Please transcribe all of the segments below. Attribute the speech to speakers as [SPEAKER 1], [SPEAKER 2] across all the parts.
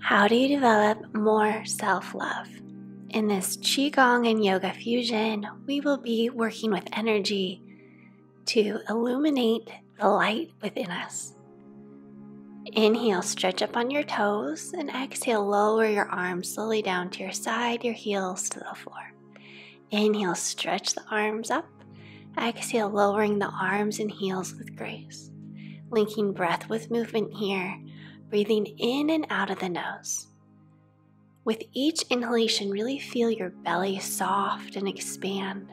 [SPEAKER 1] How do you develop more self-love? In this Qigong and Yoga fusion, we will be working with energy to illuminate the light within us. Inhale, stretch up on your toes, and exhale, lower your arms slowly down to your side, your heels to the floor. Inhale, stretch the arms up. Exhale, lowering the arms and heels with grace. Linking breath with movement here, breathing in and out of the nose. With each inhalation, really feel your belly soft and expand.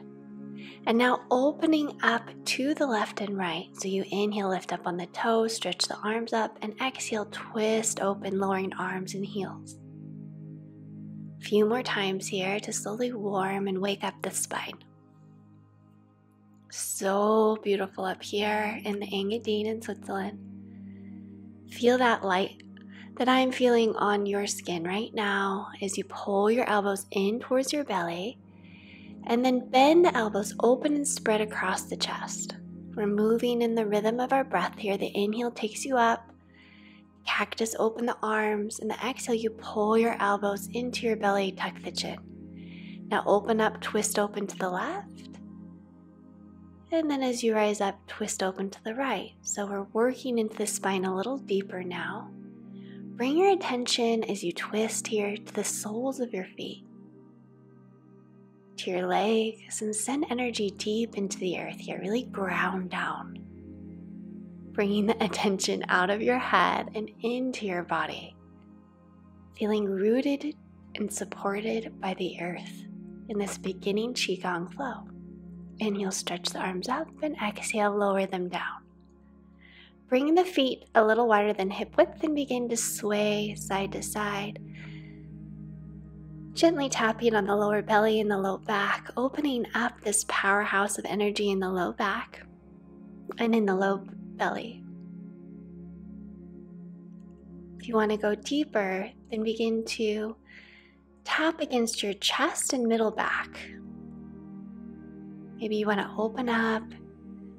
[SPEAKER 1] And now opening up to the left and right. So you inhale, lift up on the toes, stretch the arms up, and exhale, twist open, lowering arms and heels. A few more times here to slowly warm and wake up the spine. So beautiful up here in the Engadine in Switzerland. Feel that light that I'm feeling on your skin right now as you pull your elbows in towards your belly and then bend the elbows open and spread across the chest. We're moving in the rhythm of our breath here. The inhale takes you up, cactus open the arms, and the exhale you pull your elbows into your belly, tuck the chin. Now open up, twist open to the left. And then as you rise up, twist open to the right. So we're working into the spine a little deeper now. Bring your attention as you twist here to the soles of your feet, to your legs, and send energy deep into the earth here. Really ground down. Bringing the attention out of your head and into your body. Feeling rooted and supported by the earth in this beginning Qigong flow. Inhale, stretch the arms up, and exhale, lower them down. Bring the feet a little wider than hip width and begin to sway side to side. Gently tapping on the lower belly and the low back, opening up this powerhouse of energy in the low back and in the low belly. If you want to go deeper, then begin to tap against your chest and middle back. Maybe you want to open up,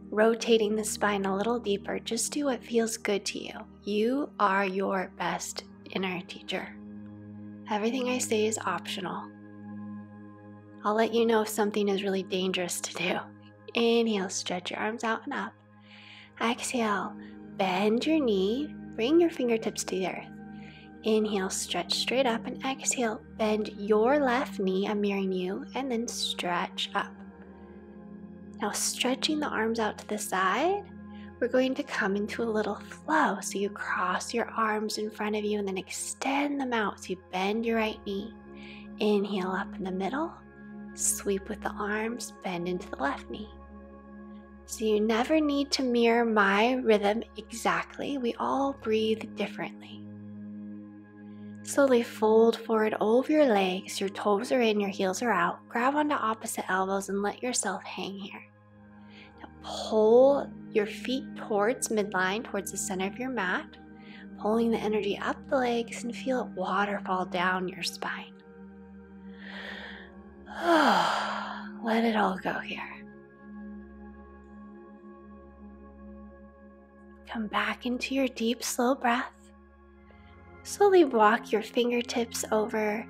[SPEAKER 1] rotating the spine a little deeper. Just do what feels good to you. You are your best inner teacher. Everything I say is optional. I'll let you know if something is really dangerous to do. Inhale, stretch your arms out and up. Exhale, bend your knee, bring your fingertips to the earth. Inhale, stretch straight up, and exhale, bend your left knee, I'm mirroring you, and then stretch up. Now stretching the arms out to the side, we're going to come into a little flow. So you cross your arms in front of you and then extend them out. So you bend your right knee, inhale up in the middle, sweep with the arms, bend into the left knee. So you never need to mirror my rhythm exactly. We all breathe differently. Slowly fold forward over your legs. Your toes are in, your heels are out. Grab onto opposite elbows and let yourself hang here. Now pull your feet towards midline, towards the center of your mat. Pulling the energy up the legs and feel it waterfall down your spine. Let it all go here. Come back into your deep, slow breath. Slowly walk your fingertips over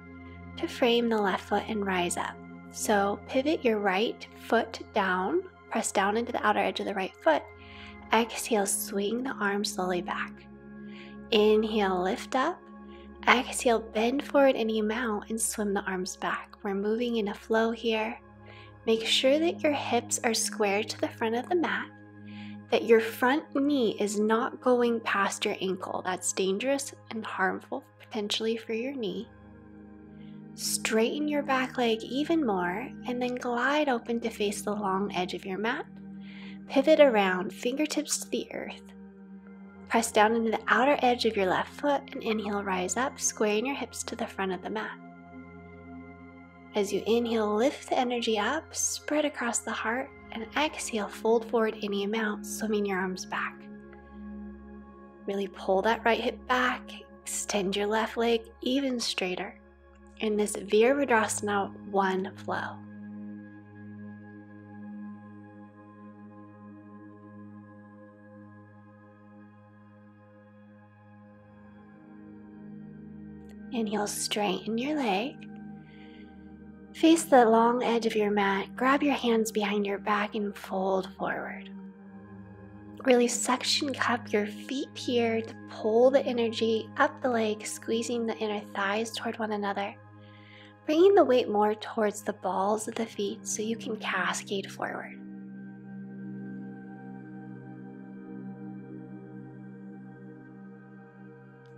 [SPEAKER 1] to frame the left foot and rise up. So pivot your right foot down, press down into the outer edge of the right foot. Exhale, swing the arms slowly back. Inhale, lift up. Exhale, bend forward any amount and swim the arms back. We're moving in a flow here. Make sure that your hips are square to the front of the mat, that your front knee is not going past your ankle. That's dangerous and harmful potentially for your knee. Straighten your back leg even more and then glide open to face the long edge of your mat. Pivot around, fingertips to the earth. Press down into the outer edge of your left foot and inhale, rise up, squaring your hips to the front of the mat. As you inhale, lift the energy up, spread across the heart, and exhale, fold forward any amount, swimming your arms back. Really pull that right hip back, extend your left leg even straighter in this Virabhadrasana 1 flow. Inhale, straighten your leg. Face the long edge of your mat. Grab your hands behind your back and fold forward. Really suction cup your feet here to pull the energy up the legs, squeezing the inner thighs toward one another. Bringing the weight more towards the balls of the feet so you can cascade forward.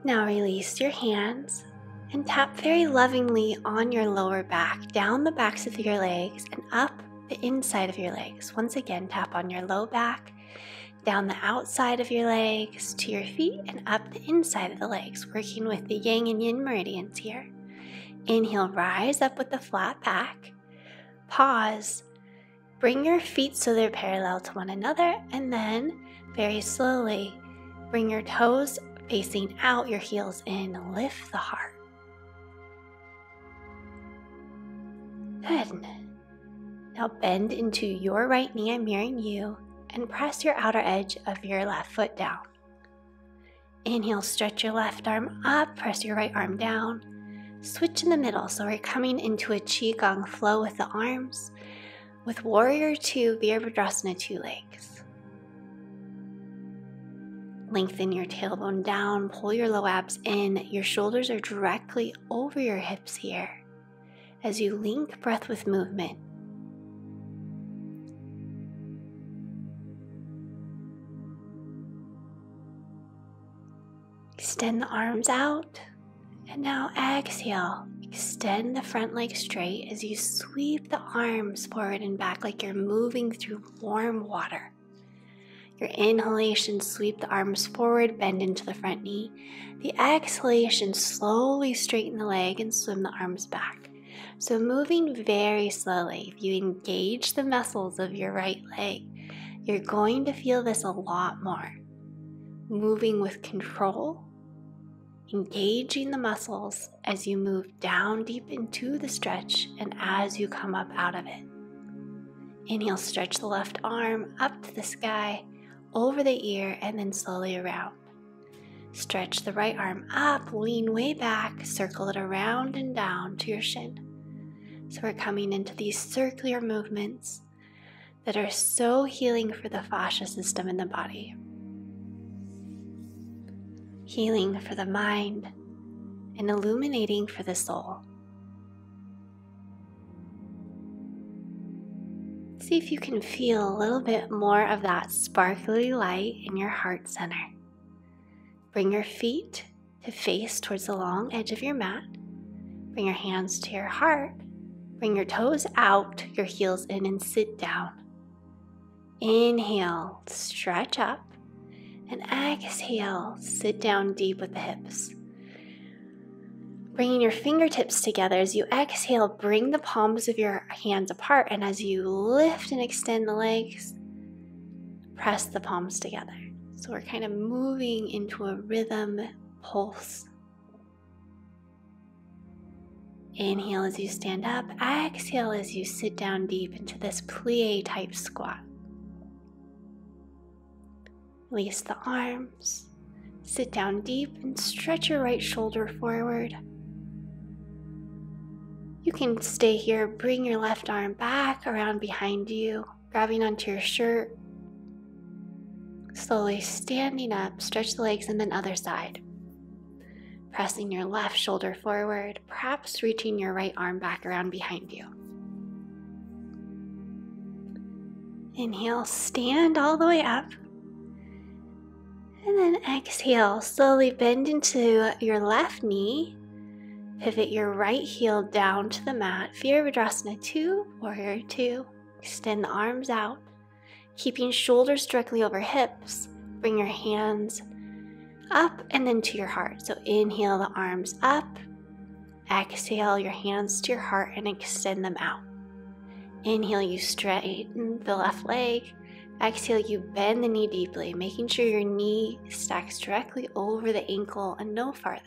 [SPEAKER 1] Now release your hands and tap very lovingly on your lower back, down the backs of your legs and up the inside of your legs. Once again, tap on your low back, down the outside of your legs to your feet and up the inside of the legs, working with the yang and yin meridians here. Inhale, rise up with the flat back. Pause. Bring your feet so they're parallel to one another, and then very slowly bring your toes facing out, your heels in. Lift the heart. Good. Now bend into your right knee, I'm mirroring you, and press your outer edge of your left foot down. Inhale, stretch your left arm up, press your right arm down. Switch in the middle, so we're coming into a Qigong flow with the arms, with Warrior 2, Virabhadrasana, 2 legs. Lengthen your tailbone down, pull your low abs in. Your shoulders are directly over your hips here as you link breath with movement. Extend the arms out. And now exhale, extend the front leg straight as you sweep the arms forward and back like you're moving through warm water. Your inhalation, sweep the arms forward, bend into the front knee. The exhalation, slowly straighten the leg and swim the arms back. So moving very slowly. If you engage the muscles of your right leg, you're going to feel this a lot more. Moving with control. Engaging the muscles as you move down deep into the stretch and as you come up out of it. Inhale, stretch the left arm up to the sky, over the ear, and then slowly around. Stretch the right arm up, lean way back, circle it around and down to your shin. So we're coming into these circular movements that are so healing for the fascia system in the body. Healing for the mind, and illuminating for the soul. See if you can feel a little bit more of that sparkly light in your heart center. Bring your feet to face towards the long edge of your mat. Bring your hands to your heart. Bring your toes out, your heels in, and sit down. Inhale, stretch up. And exhale, sit down deep with the hips. Bringing your fingertips together as you exhale, bring the palms of your hands apart. And as you lift and extend the legs, press the palms together. So we're kind of moving into a rhythm pulse. Inhale as you stand up. Exhale as you sit down deep into this plie type squat. Release the arms, sit down deep and stretch your right shoulder forward. You can stay here, bring your left arm back around behind you, grabbing onto your shirt. Slowly standing up, stretch the legs and then other side. Pressing your left shoulder forward, perhaps reaching your right arm back around behind you. Inhale, stand all the way up. And then exhale, slowly bend into your left knee. Pivot your right heel down to the mat. Virabhadrasana 2, Warrior 2. Extend the arms out, keeping shoulders directly over hips. Bring your hands up and then to your heart. So inhale the arms up. Exhale your hands to your heart and extend them out. Inhale, you straighten the left leg. Exhale, you bend the knee deeply, making sure your knee stacks directly over the ankle and no farther.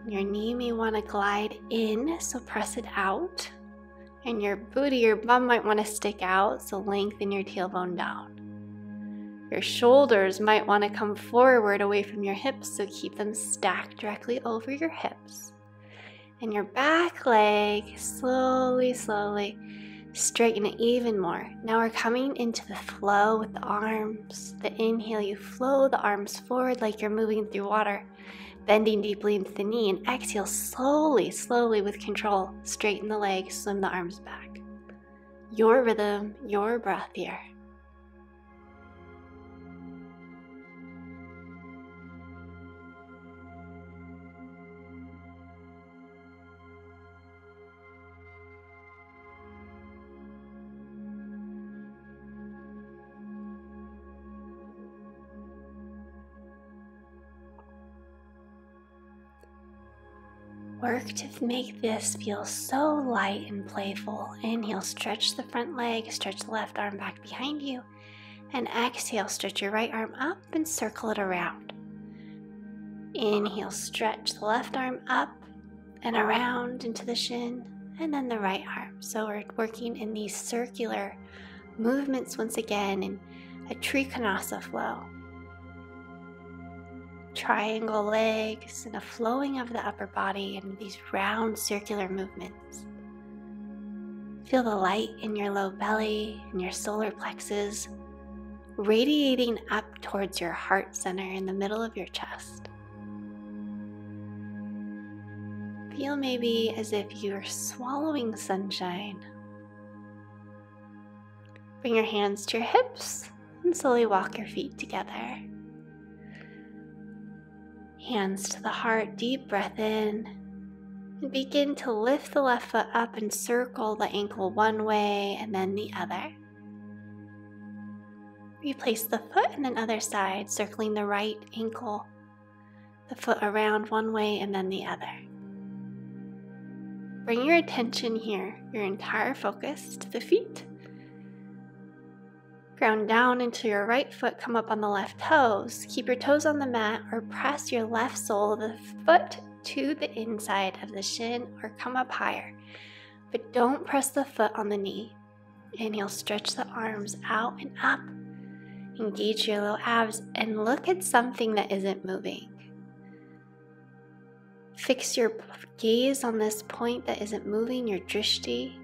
[SPEAKER 1] Your knee may want to glide in, so press it out. And your booty, your bum might want to stick out, so lengthen your tailbone down. Your shoulders might want to come forward away from your hips, so keep them stacked directly over your hips. And your back leg, slowly straighten it even more. Now we're coming into the flow with the arms. The inhale, you flow the arms forward like you're moving through water, bending deeply into the knee, and exhale slowly with control. Straighten the legs, swim the arms back. Your rhythm, your breath here. Work to make this feel so light and playful. Inhale, stretch the front leg, stretch the left arm back behind you. And exhale, stretch your right arm up and circle it around. Inhale, stretch the left arm up and around into the shin, and then the right arm. So we're working in these circular movements once again in a Trikonasa flow. Triangle legs and a flowing of the upper body and these round circular movements. Feel the light in your low belly and your solar plexus radiating up towards your heart center in the middle of your chest. Feel maybe as if you're swallowing sunshine. Bring your hands to your hips and slowly walk your feet together. Hands to the heart, deep breath in, and begin to lift the left foot up and circle the ankle one way and then the other. Replace the foot and then other side, circling the right ankle, the foot around one way and then the other. Bring your attention here, your entire focus to the feet. Ground down into your right foot, come up on the left toes. Keep your toes on the mat or press your left sole of the foot to the inside of the shin or come up higher. But don't press the foot on the knee. Inhale, stretch the arms out and up. Engage your low abs and look at something that isn't moving. Fix your gaze on this point that isn't moving, your drishti.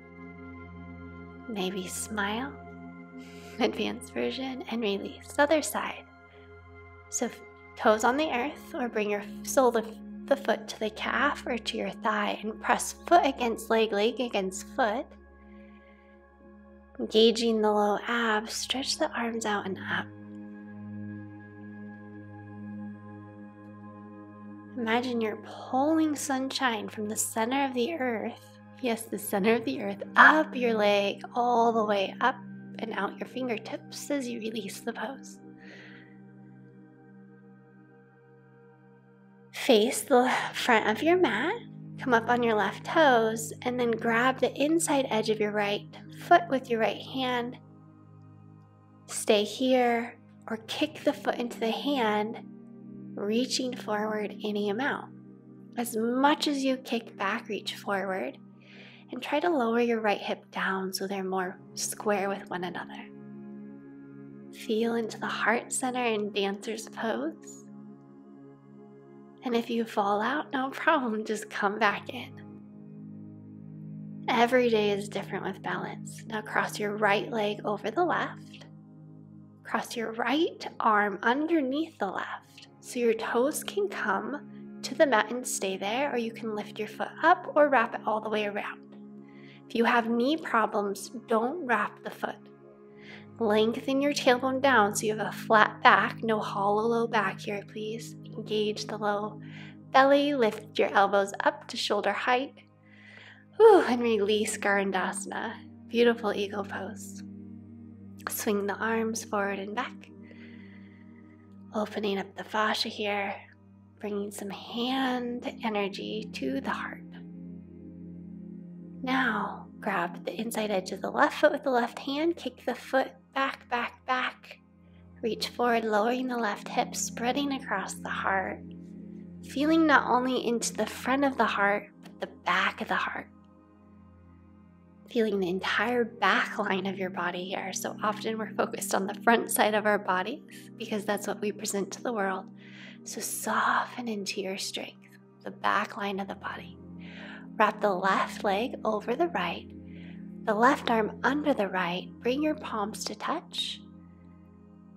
[SPEAKER 1] Maybe smile. Advanced version, and release. Other side. So toes on the earth, or bring your sole of the foot to the calf or to your thigh and press foot against leg, leg against foot. Engaging the low abs, stretch the arms out and up. Imagine you're pulling sunshine from the center of the earth, yes, the center of the earth, up your leg, all the way up and out your fingertips as you release the pose. Face the front of your mat, come up on your left toes, and then grab the inside edge of your right foot with your right hand. Stay here or kick the foot into the hand, reaching forward any amount. As much as you kick back, reach forward. And try to lower your right hip down so they're more square with one another. Feel into the heart center in dancer's pose. And if you fall out, no problem, just come back in. Every day is different with balance. Now cross your right leg over the left. Cross your right arm underneath the left so your toes can come to the mat and stay there, or you can lift your foot up or wrap it all the way around. If you have knee problems, don't wrap the foot. Lengthen your tailbone down so you have a flat back, no hollow low back here, please. Engage the low belly, lift your elbows up to shoulder height. And release Garandasana, beautiful eagle pose. Swing the arms forward and back. Opening up the fascia here, bringing some hand energy to the heart. Now, grab the inside edge of the left foot with the left hand, kick the foot back, back, back. Reach forward, lowering the left hip, spreading across the heart. Feeling not only into the front of the heart, but the back of the heart. Feeling the entire back line of your body here. So often we're focused on the front side of our bodies because that's what we present to the world. So soften into your strength, the back line of the body. Wrap the left leg over the right, the left arm under the right. Bring your palms to touch.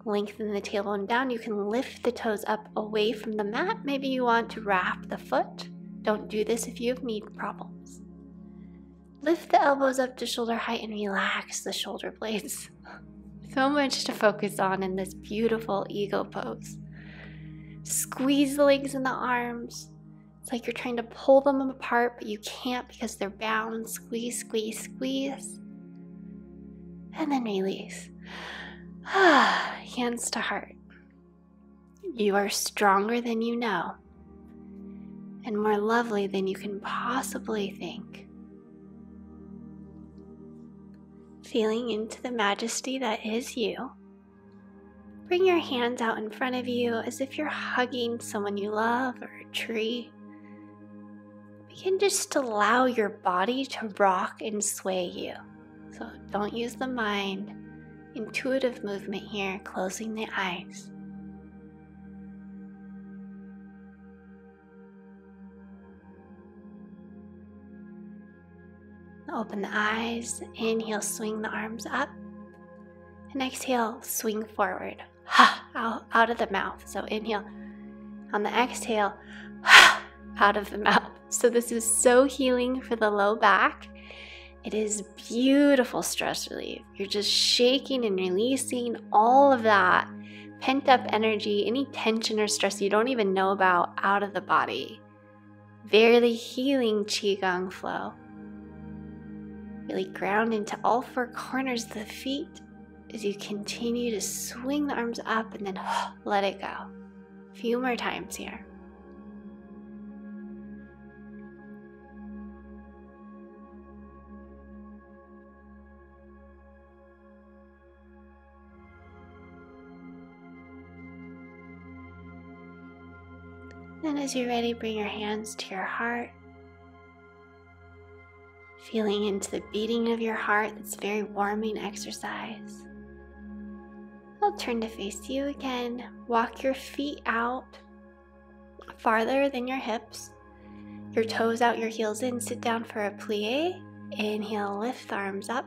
[SPEAKER 1] Lengthen the tailbone down. You can lift the toes up away from the mat. Maybe you want to wrap the foot. Don't do this if you have knee problems. Lift the elbows up to shoulder height and relax the shoulder blades. So much to focus on in this beautiful ego pose. Squeeze the legs and the arms. It's like you're trying to pull them apart, but you can't because they're bound. Squeeze, squeeze, squeeze. And then release. Hands to heart. You are stronger than you know, and more lovely than you can possibly think. Feeling into the majesty that is you. Bring your hands out in front of you as if you're hugging someone you love or a tree. Begin just to allow your body to rock and sway you. So don't use the mind. Intuitive movement here, closing the eyes. Open the eyes. Inhale, swing the arms up. And exhale, swing forward. Out of the mouth. So inhale. On the exhale, out of the mouth. So this is so healing for the low back. It is beautiful stress relief. You're just shaking and releasing all of that pent up energy, any tension or stress you don't even know about out of the body. Very healing Qigong flow. Really ground into all four corners of the feet as you continue to swing the arms up and then let it go. A few more times here. Then as you're ready, bring your hands to your heart. Feeling into the beating of your heart. That's very warming exercise. I'll turn to face you again. Walk your feet out farther than your hips. Your toes out, your heels in. Sit down for a plie. Inhale, lift the arms up.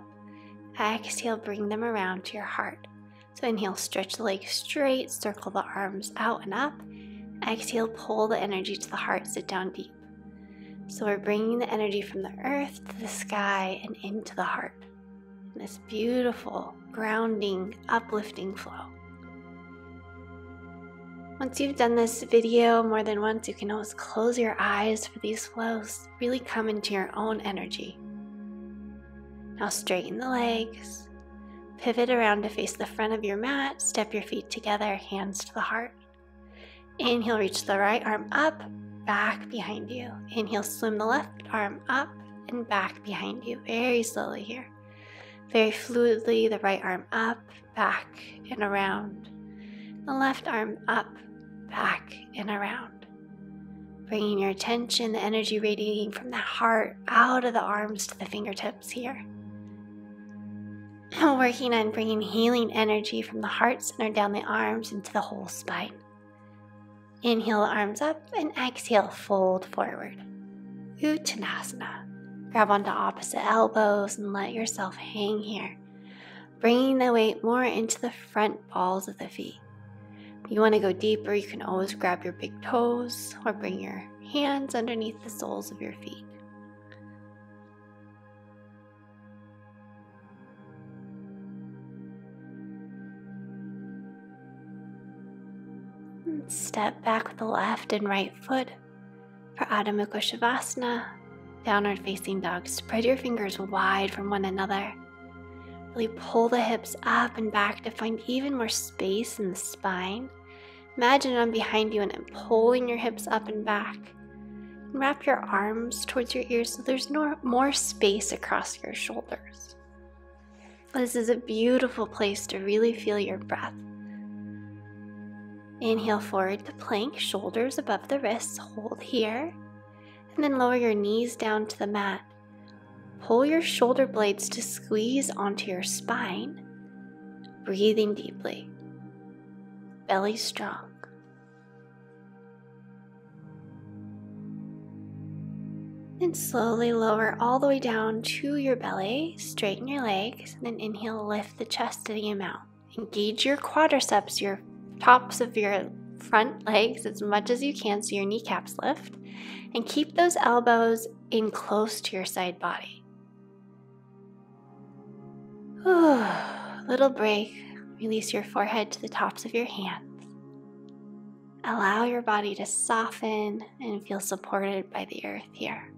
[SPEAKER 1] Exhale, bring them around to your heart. So inhale, stretch the legs straight. Circle the arms out and up. Exhale, pull the energy to the heart. Sit down deep. So we're bringing the energy from the earth to the sky and into the heart. In this beautiful, grounding, uplifting flow. Once you've done this video more than once, you can always close your eyes for these flows. Really come into your own energy. Now straighten the legs. Pivot around to face the front of your mat. Step your feet together, hands to the heart. Inhale, reach the right arm up. Back behind you. Inhale, swim the left arm up and back behind you. Very slowly here. Very fluidly, the right arm up, back and around. The left arm up, back and around. Bringing your attention, the energy radiating from the heart out of the arms to the fingertips here. Working on bringing healing energy from the heart center down the arms into the whole spine. Inhale, arms up, and exhale, fold forward. Uttanasana. Grab onto opposite elbows and let yourself hang here. Bringing the weight more into the front balls of the feet. If you want to go deeper, you can always grab your big toes or bring your hands underneath the soles of your feet. Step back with the left and right foot for Adho Mukha Shavasana, downward facing dog. Spread your fingers wide from one another. Really pull the hips up and back to find even more space in the spine. Imagine I'm behind you and I'm pulling your hips up and back. And wrap your arms towards your ears so there's more space across your shoulders. This is a beautiful place to really feel your breath. Inhale forward to plank, shoulders above the wrists, hold here, and then lower your knees down to the mat. Pull your shoulder blades to squeeze onto your spine, breathing deeply, belly strong. And slowly lower all the way down to your belly, straighten your legs, and then inhale, lift the chest any amount. Engage your quadriceps, your tops of your front legs as much as you can so your kneecaps lift, and keep those elbows in close to your side body. Little break, release your forehead to the tops of your hands. Allow your body to soften and feel supported by the earth here.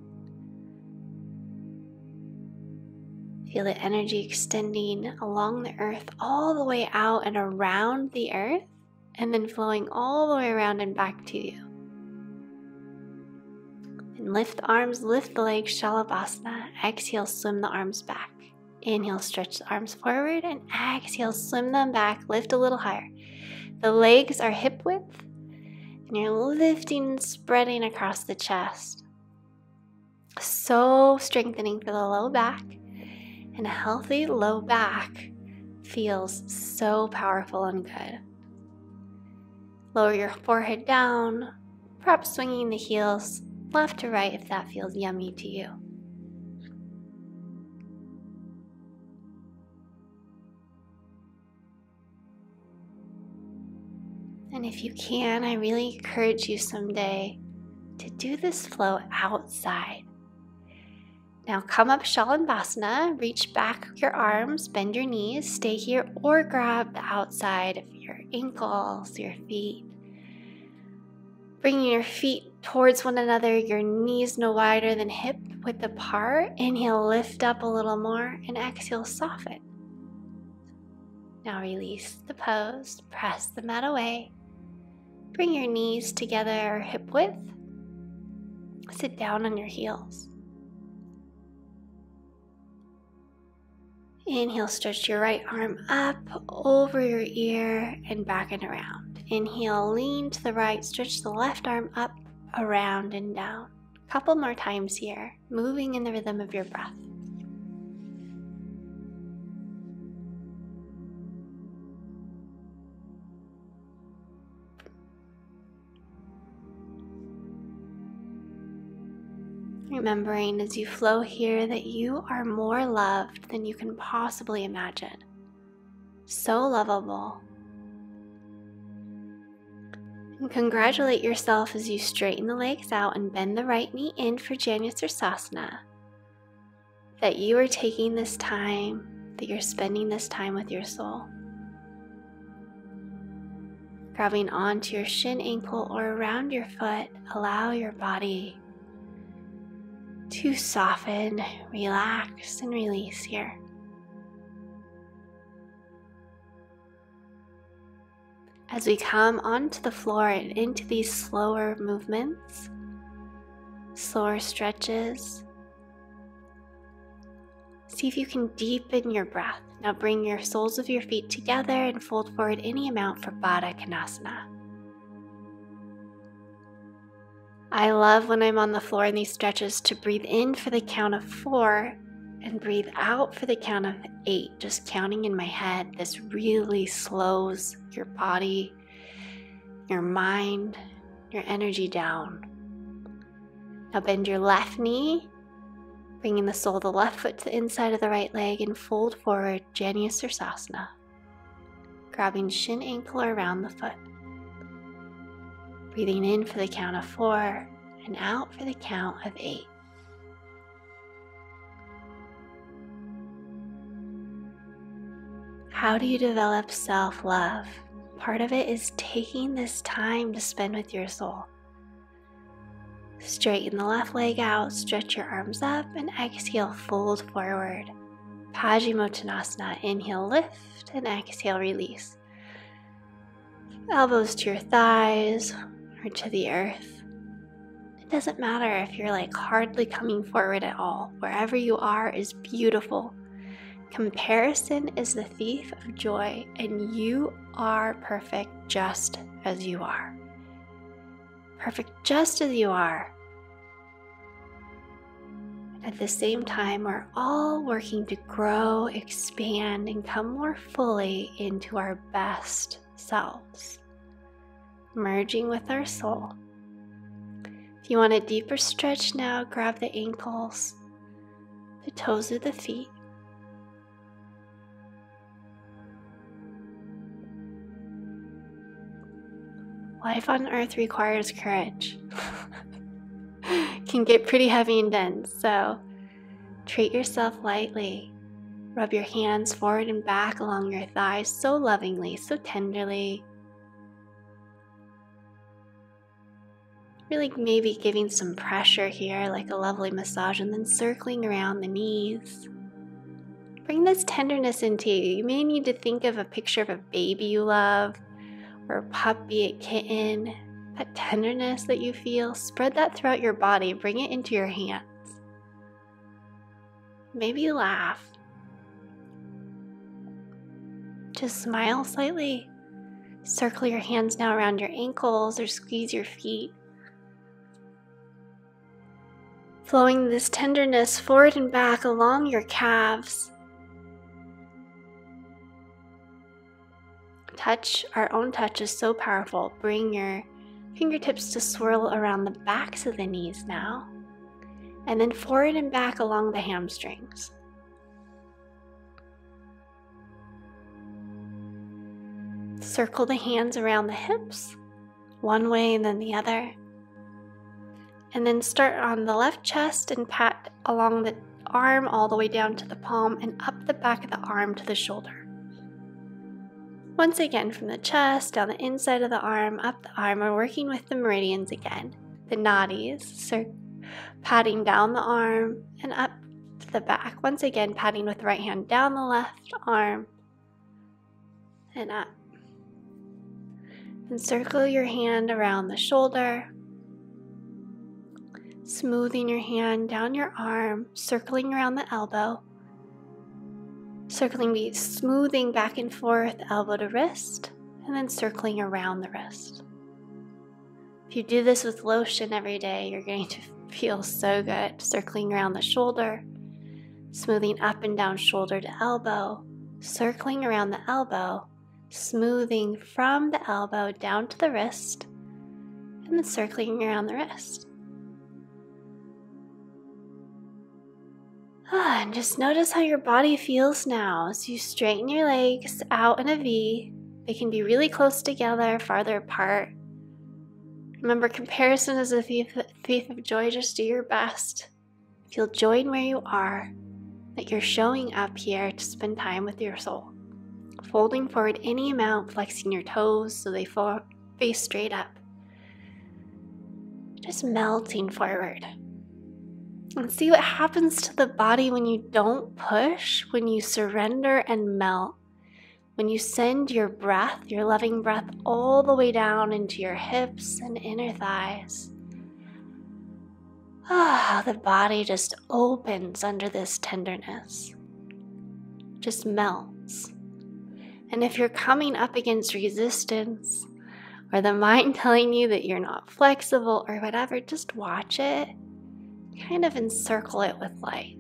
[SPEAKER 1] Feel the energy extending along the earth all the way out and around the earth, and then flowing all the way around and back to you. And lift the arms, lift the legs, Shavasana. Exhale, swim the arms back. Inhale, stretch the arms forward, and exhale, swim them back, lift a little higher. The legs are hip width, and you're lifting and spreading across the chest. So strengthening for the low back. And a healthy low back feels so powerful and good. Lower your forehead down, perhaps swinging the heels left to right if that feels yummy to you. And if you can, I really encourage you someday to do this flow outside. Now come up Shavasana, reach back your arms, bend your knees, stay here, or grab the outside of your ankles, your feet. Bringing your feet towards one another, your knees no wider than hip width apart. Inhale, lift up a little more, and exhale, soften. Now release the pose, press the mat away. Bring your knees together, hip width. Sit down on your heels. Inhale, stretch your right arm up over your ear and back and around. Inhale, lean to the right, stretch the left arm up, around and down. A couple more times here, moving in the rhythm of your breath. Remembering as you flow here that you are more loved than you can possibly imagine. So lovable. And congratulate yourself as you straighten the legs out and bend the right knee in for Shavasana. That you are taking this time, that you're spending this time with your soul. Grabbing onto your shin, ankle, or around your foot, allow your body to soften, relax, and release here. As we come onto the floor and into these slower movements, slower stretches, see if you can deepen your breath. Now bring your soles of your feet together and fold forward any amount for Baddha Konasana. I love when I'm on the floor in these stretches to breathe in for the count of 4 and breathe out for the count of 8, just counting in my head. This really slows your body, your mind, your energy down. Now bend your left knee, bringing the sole of the left foot to the inside of the right leg and fold forward, Shavasana, grabbing shin, ankle, or around the foot. Breathing in for the count of 4 and out for the count of 8. How do you develop self-love? Part of it is taking this time to spend with your soul. Straighten the left leg out, stretch your arms up, and exhale, fold forward. Paschimottanasana, inhale, lift, and exhale, release. Elbows to your thighs or to the earth. It doesn't matter if you're like hardly coming forward at all. Wherever you are is beautiful. Comparison is the thief of joy, and you are perfect just as you are. Perfect just as you are. At the same time, we're all working to grow, expand, and come more fully into our best selves, merging with our soul. If you want a deeper stretch now, grab the ankles, the toes of the feet. Life on earth requires courage. Can get pretty heavy and dense, so treat yourself lightly. Rub your hands forward and back along your thighs so lovingly, so tenderly. Really maybe giving some pressure here, like a lovely massage, and then circling around the knees. Bring this tenderness into you. You may need to think of a picture of a baby you love, or a puppy, a kitten. That tenderness that you feel, spread that throughout your body. Bring it into your hands. Maybe laugh. Just smile slightly. Circle your hands now around your ankles or squeeze your feet. Flowing this tenderness forward and back along your calves. Touch, our own touch is so powerful. Bring your fingertips to swirl around the backs of the knees now, and then forward and back along the hamstrings. Circle the hands around the hips, one way and then the other. And then start on the left chest and pat along the arm all the way down to the palm and up the back of the arm to the shoulder. Once again, from the chest, down the inside of the arm, up the arm, we're working with the meridians again, the nadis, so patting down the arm and up to the back. Once again, patting with the right hand down the left arm and up. And circle your hand around the shoulder, smoothing your hand down your arm, circling around the elbow. Circling, smoothing back and forth, elbow to wrist, and then circling around the wrist. If you do this with lotion every day, you're going to feel so good. Circling around the shoulder, smoothing up and down shoulder to elbow, circling around the elbow, smoothing from the elbow down to the wrist, and then circling around the wrist. And just notice how your body feels now as you straighten your legs out in a V. They can be really close together, farther apart. Remember, comparison is a thief of joy. Just do your best. Feel joy in where you are, that you're showing up here to spend time with your soul. Folding forward any amount, flexing your toes so they face straight up. Just melting forward. And see what happens to the body when you don't push, when you surrender and melt. When you send your breath, your loving breath, all the way down into your hips and inner thighs. The body just opens under this tenderness. Just melts. And if you're coming up against resistance, or the mind telling you that you're not flexible or whatever, just watch it. Kind of encircle it with light.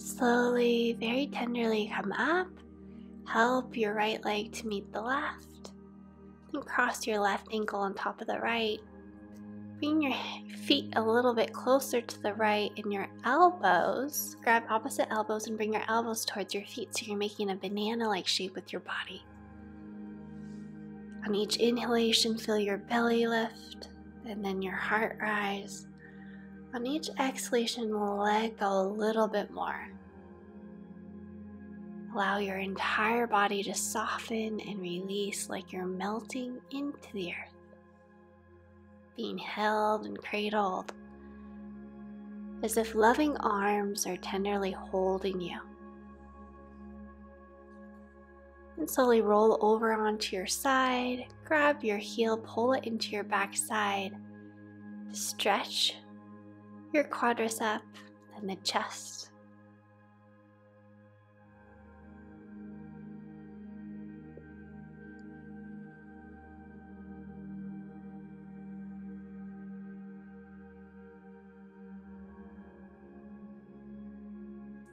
[SPEAKER 1] Slowly, very tenderly come up. Help your right leg to meet the left. Then cross your left ankle on top of the right. Bring your feet a little bit closer to the right and your elbows. Grab opposite elbows and bring your elbows towards your feet so you're making a banana-like shape with your body. On each inhalation, feel your belly lift and then your heart rise. On each exhalation, let go a little bit more. Allow your entire body to soften and release like you're melting into the earth, being held and cradled as if loving arms are tenderly holding you. And slowly roll over onto your side, grab your heel, pull it into your back side, stretch your quadricep and the chest.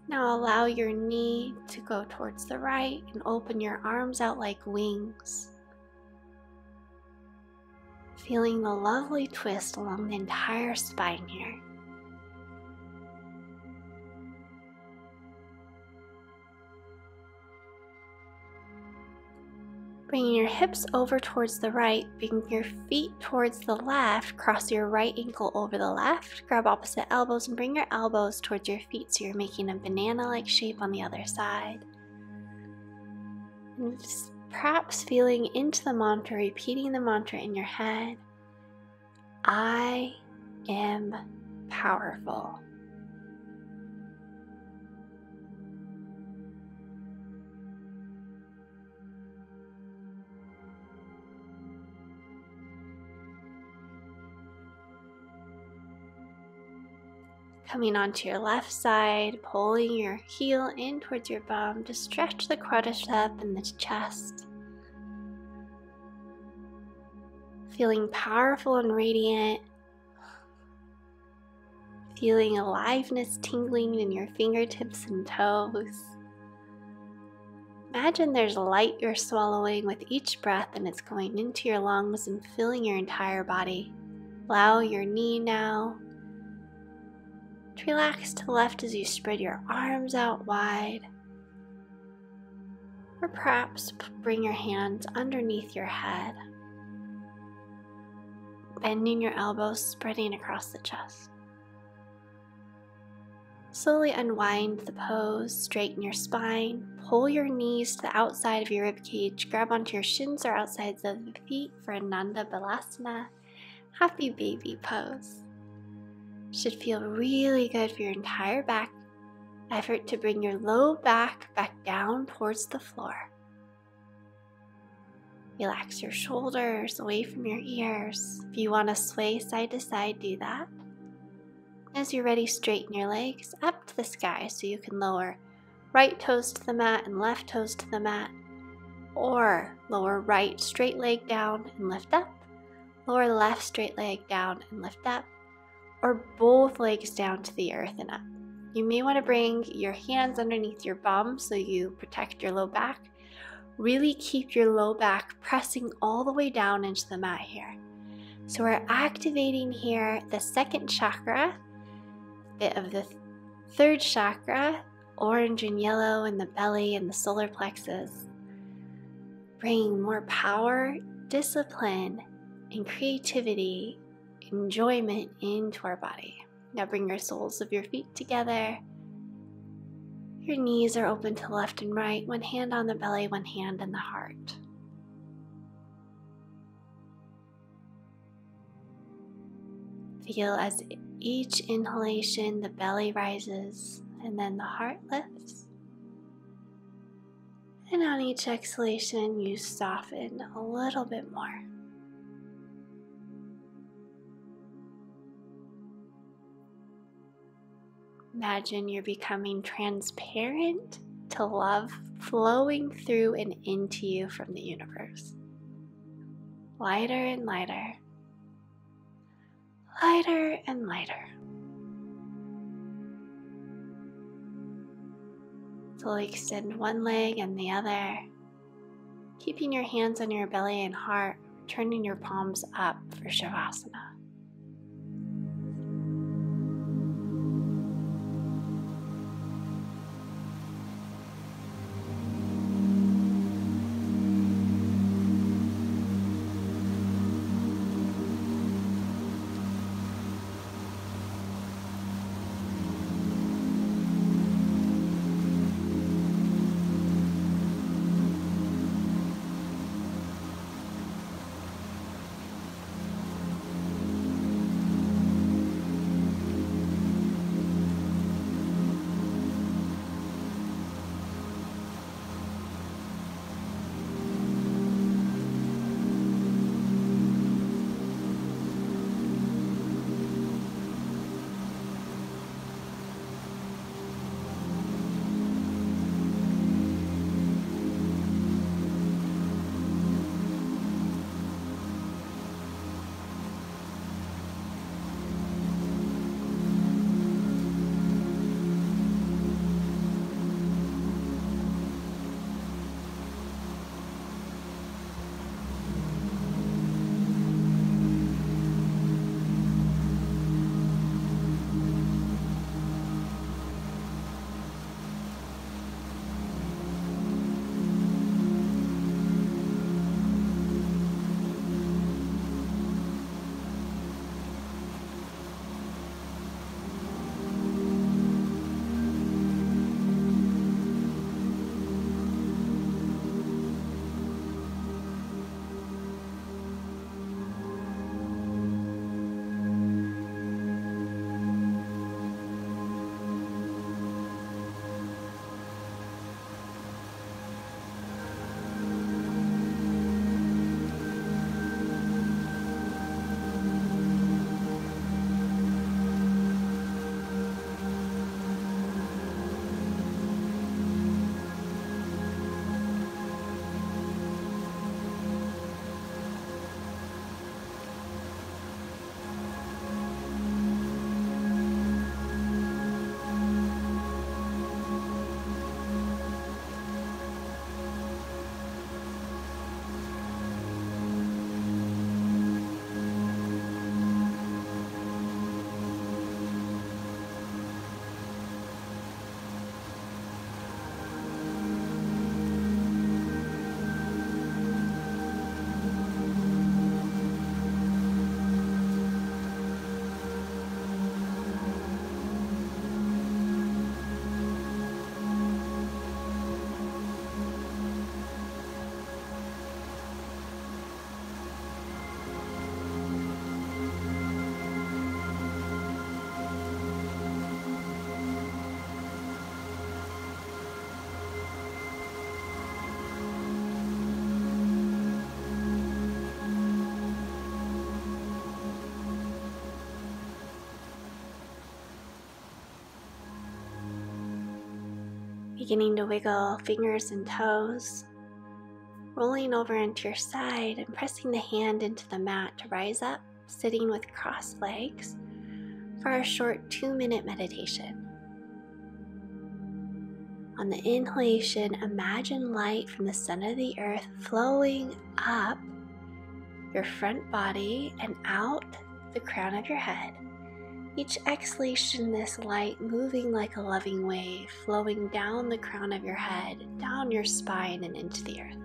[SPEAKER 1] Now allow your knee to go towards the right and open your arms out like wings, feeling the lovely twist along the entire spine here. Bringing your hips over towards the right, bring your feet towards the left, cross your right ankle over the left, grab opposite elbows and bring your elbows towards your feet so you're making a banana-like shape on the other side. And just perhaps feeling into the mantra, repeating the mantra in your head. I am powerful. Coming onto your left side, pulling your heel in towards your bum to stretch the quadricep and the chest. Feeling powerful and radiant. Feeling aliveness tingling in your fingertips and toes. Imagine there's light you're swallowing with each breath and it's going into your lungs and filling your entire body. Allow your knee now to relax to the left as you spread your arms out wide. Or perhaps bring your hands underneath your head. Bending your elbows, spreading across the chest. Slowly unwind the pose, straighten your spine, pull your knees to the outside of your ribcage, grab onto your shins or outsides of the feet for a Nanda Balasana, happy baby pose. Should feel really good for your entire back. Effort to bring your low back down towards the floor. Relax your shoulders away from your ears. If you want to sway side to side, do that. As you're ready, straighten your legs up to the sky so you can lower right toes to the mat and left toes to the mat. Or lower right straight leg down and lift up. Lower left straight leg down and lift up. Or both legs down to the earth and up. You may want to bring your hands underneath your bum so you protect your low back. Really keep your low back pressing all the way down into the mat here. So we're activating here the second chakra, bit of the third chakra, orange and yellow in the belly and the solar plexus. Bringing more power, discipline, and creativity, enjoyment into our body. Now bring your soles of your feet together. Your knees are open to left and right, one hand on the belly, one hand in the heart. Feel as each inhalation the belly rises and then the heart lifts. And on each exhalation you soften a little bit more. Imagine you're becoming transparent to love flowing through and into you from the universe. Lighter and lighter. Lighter and lighter. Slowly extend one leg and the other. Keeping your hands on your belly and heart, turning your palms up for Shavasana. Beginning to wiggle fingers and toes, rolling over into your side and pressing the hand into the mat to rise up, sitting with crossed legs for our short 2-minute meditation. On the inhalation, imagine light from the center of the earth flowing up your front body and out the crown of your head. Each exhalation, this light moving like a loving wave, flowing down the crown of your head, down your spine and into the earth.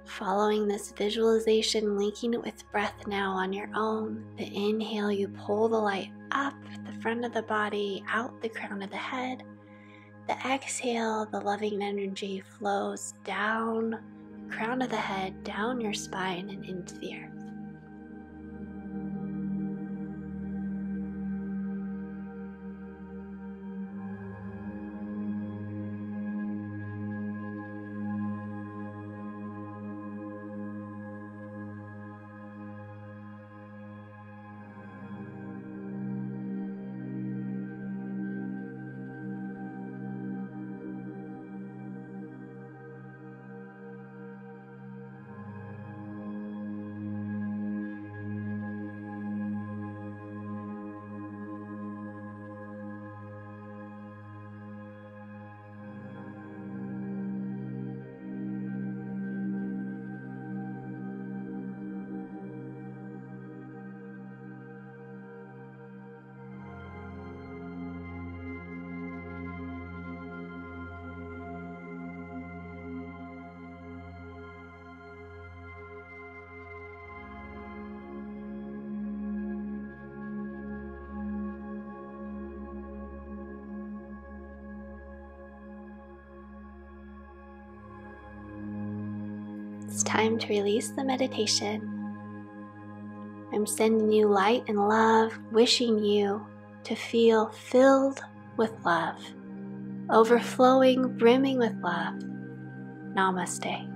[SPEAKER 1] Following this visualization, linking it with breath now on your own. The inhale, you pull the light up the front of the body, out the crown of the head. The exhale, the loving energy flows down the crown of the head, down your spine and into the earth. It's time to release the meditation. I'm sending you light and love, wishing you to feel filled with love, overflowing, brimming with love. Namaste.